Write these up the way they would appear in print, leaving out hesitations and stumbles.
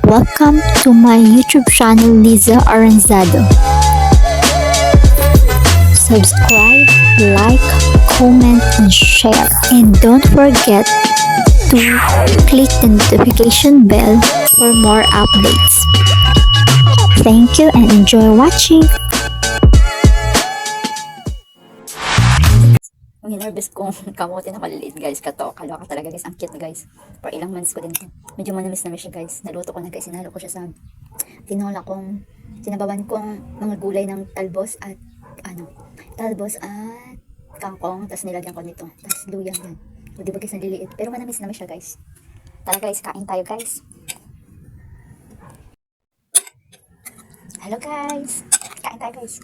welcome to my YouTube channel Liza Aranzado. Subscribe, like, comment, and share. And don't forget to click the notification bell for more updates. Thank you and enjoy watching. Ang hinarvest kong kamote na maliliit guys, kaloka talaga guys, ang cute guys. For ilang months ko din ito. Medyo manamis siya guys. Naluto ko na guys, sinalo ko siya sa sinabawan kong mga gulay ng talbos at kangkong, tapos nilagyan ko nito. Tapos luya yan. O diba guys, naliliit. Pero manamis siya guys. Tara guys, kain tayo guys. Hello guys, kain tayo guys.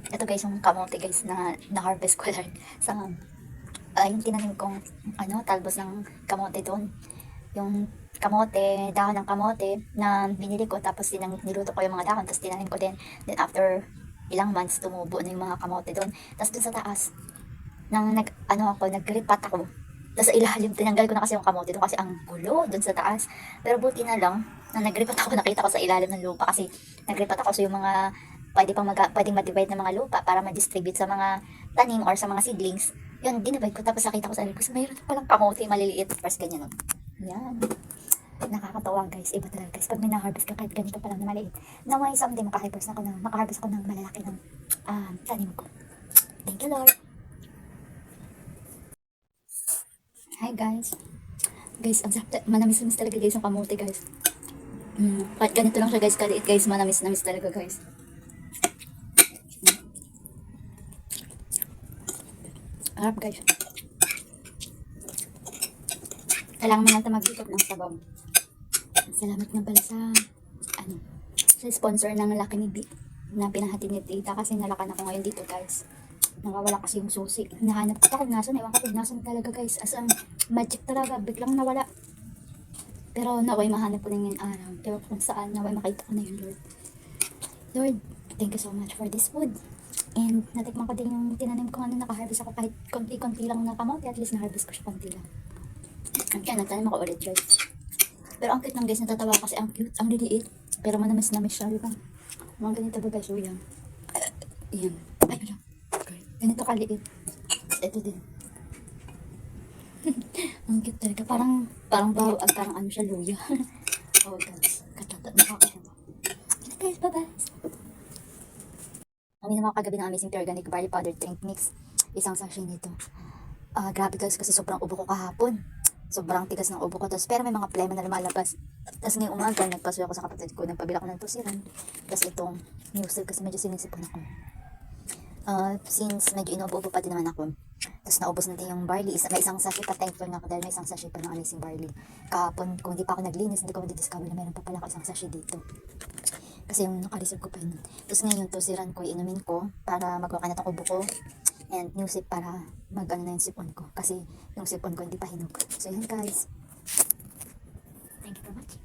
Ito guys yung kamote guys na harvest ko lang sa yung tinanim kong talbos ng kamote doon. Yung kamote, dahon ng kamote na binili ko, tapos niluto ko yung mga dahon, tapos tinanim ko din. Then after ilang months tumubo na yung mga kamote doon. Tapos dun sa taas nagripat ako. Tapos sa ilalim tinanggal ko na kasi yung kamote doon kasi ang gulo dun sa taas. Pero buti na lang na nagripat ako, nakita ko sa ilalim ng lupa kasi nagripat ako, so yung mga pwedeng ma-divide ng mga lupa para ma-distribute sa mga tanim or sa mga seedlings. Yun, dinivide ko. Tapos nakita ko sa ko, so mayroon palang kamote maliliit. First ganyan nun. Yan. Nakakatawa guys. Iba talaga guys. Pag may na-harvest ka kahit ganito pa lang na maliit. Naway someday makaharvest ako ng malalaki ng tanim ko. Thank you Lord. Hi guys. Guys, manamis-namis talaga guys ang kamote guys. Kahit ganito lang siya guys, kaliit guys, manamis-namis talaga guys. Harap guys. Kailangan mo lang ito mag-ikot ng sabaw. Salamat nga pala sa sponsor ng Lucky ni B na pinahati ni Tita kasi nalakan ako ngayon dito guys. Nawawala kasi yung susi. Hinahanap ko kung nasan. Ewan ko kung nasan talaga guys. As magic talaga. Biglang nawala. Pero naway mahanap ko na yung araw. Pero kung saan naway makita ko na yun Lord. Lord, thank you so much for this food. And natikman ko din yung tinanim ko nakaharvest ako kahit konti-konti lang na kamote, at least na-harvest ko siya konti lang. Kaya nagtanim ako ulit guys. Pero ang cute lang guys, natatawa kasi ang cute, ang liliit. Pero manamis-namis siya, di ba? Mga ganito ba guys, yan. Yan. Ay, wala. Okay. Ganito kaliit. Ito din. Ang cute talaga. Parang bawo at parang siya, luya. Oh guys, nakakatawa. Guys, bye-bye. Kami naman kagabi ng Amazing Organic Barley Powder Drink Mix. Isang sachet nito. Grabe guys, kasi sobrang ubo ko kahapon. Sobrang tigas ng ubo ko. Pero may mga plema na lumalabas. Tapos ngayong umaga, nagpasuyo ako sa kapatid ko. Nagpabila ko ng tusiran. Tapos itong Newsil kasi medyo sinisipon ako. Since medyo inuubo pa din naman ako. Tapos naubos na din yung barley. May isang sachet pa, thankful na ako dahil may isang sachet pa ng Amazing Barley. Kahapon, kung hindi pa ako naglinis, hindi ko madidiscover na mayroon pa pala ako isang sachet dito. Kasi yung nakareserve ko pa yun. Tapos ngayon yung tusiran ko, inumin ko para magwakan na itong ubo ko. And new sip para mag-ano na yung sipon ko. Kasi yung sipon ko hindi pa hinog. So yun guys. Thank you very much.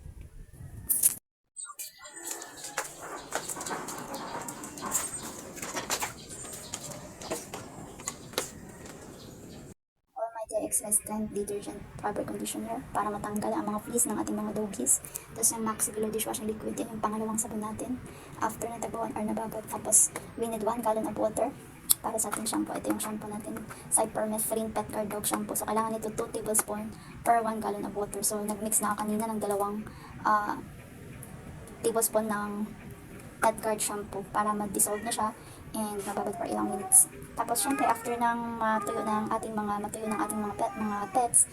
Almighty X-Resistant Detergent Fabric Conditioner para matanggal ang mga fleece ng ating mga doggies. Tapos yung Maxi Glow Dishwashing Liquid, yan yung pangalawang sabon natin. After na tagbawan or nababad. Tapos we need 1 gallon of water para sa ating shampoo. Ito yung shampoo natin, Cypermethrin Petcare Dog Shampoo. So kailangan nito 2 tablespoon per 1 gallon of water. So nagmix na ako kanina ng 2 tablespoon ng Petcare shampoo para mag-dissolve na siya and mababad for ilang minutes. Tapos syempre after matuyo ng ating mga pets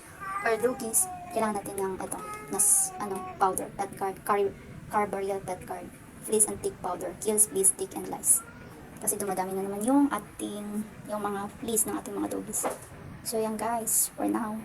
or doggies, kailangan natin ng powder, Petcare Carbaryl Petcare Fleece and Tick Powder, kills fleas, tick and lice. Kasi dumadami na naman yung mga fleece ng ating mga doggies. So yan guys, for now.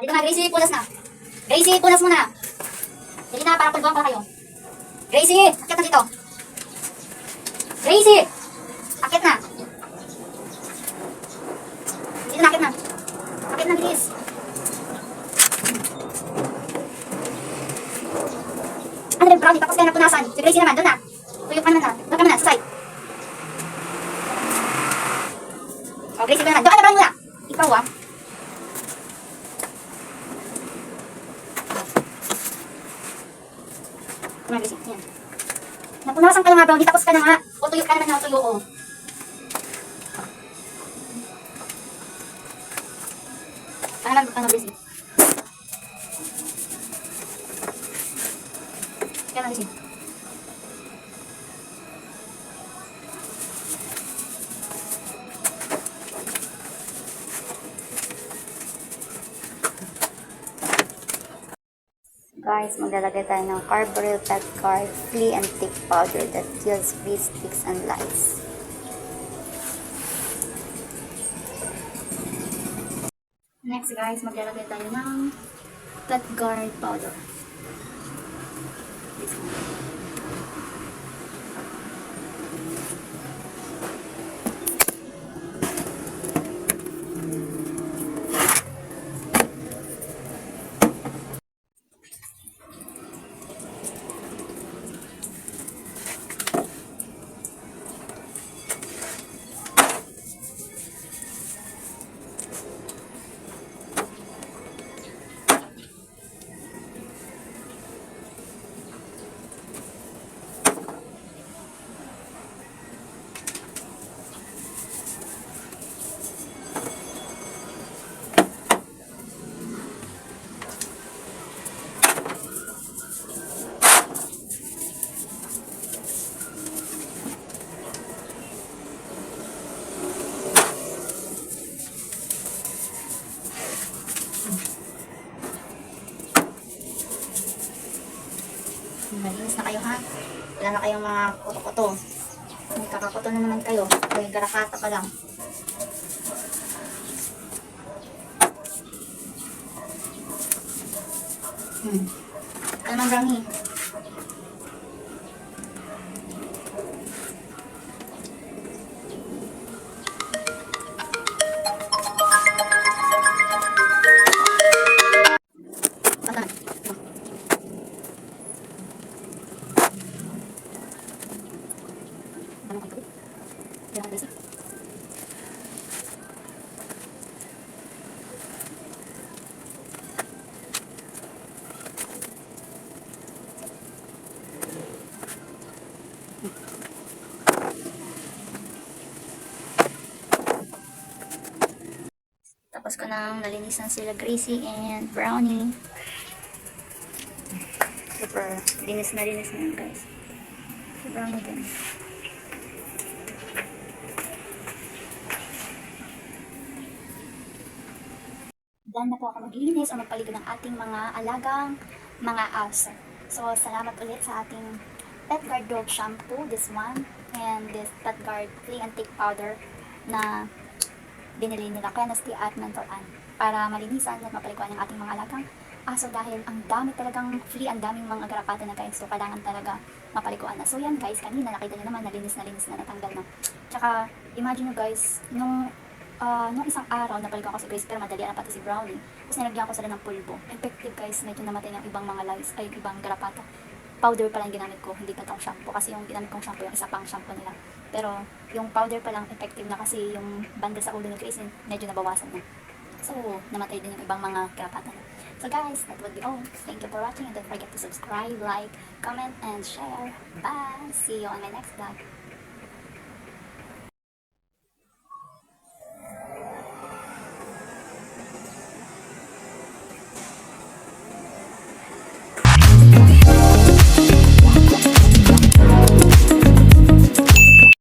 O, dito na, Gracie, punas na. Gracie, punas mo na. Dali na, para pulbuhan ko na kayo. Gracie, akit na dito. Gracie! Akit na. Dito na, akit na. Akit na, bilis. Ano ba yung brownie? Tapos kayo na punasan. Si Gracie naman, doon na. Tuyok ka naman na. Doon ka naman na, sa side. O, Gracie ka naman. Doon ka na brownie muna. Ikaw ah. Ano Gracie? Yan. Napunasan ka na nga brownie, tapos ka na nga. O, tuyok ka naman na, tuyo o. Ano Gracie? Kaya na Gracie. Guys, maglalagay tayo ng Carbaryl Pet Guard Flea and Tick Powder that kills fleas, ticks, and lice. Next guys, maglalagay tayo ng Pet Guard Powder. This one. Malinis na kayo ha. Wala na kayong mga kuto-kuto. May kakakuto na naman kayo. May garakata pa lang. Ano naman brownie? Tapos ko nang nalinisan sila Gracie and Brownie. Super linis na yun guys. Si Brownie din. Done na po ako maglinis o magpaligid ng ating mga alagang mga aso. So, salamat ulit sa ating Pet Guard Dog Shampoo, this one, and this Pet Guard Flea and Tick Powder na binili nila Clenesty at Mental Ann para malinisan at mapaliguan ng ating mga alagang aso dahil ang dami talagang flea, ang daming mga garapata na guys. So, kailangan talaga mapaliguan na. So, yan guys, kanina nakita nyo naman, nalinis na natanggal na. Tsaka, imagine nyo guys, nung isang araw napaliguan ko si Grace pero madali na pati si Brownie. Tapos nilagyan ko sila ng pulbo. Effective guys, medyo namatay ng ibang mga lice, ay ibang garapata. Powder pa lang ginamit ko, hindi pa tong shampoo. Kasi yung ginamit kong shampoo, yung isa pang shampoo nila. Pero yung powder pa lang effective na kasi yung banda sa ulo ni Grace medyo nabawasan na. So, namatay din yung ibang mga garapata na. So guys, that would be all. Thank you for watching and don't forget to subscribe, like, comment, and share. Bye! See you on my next vlog.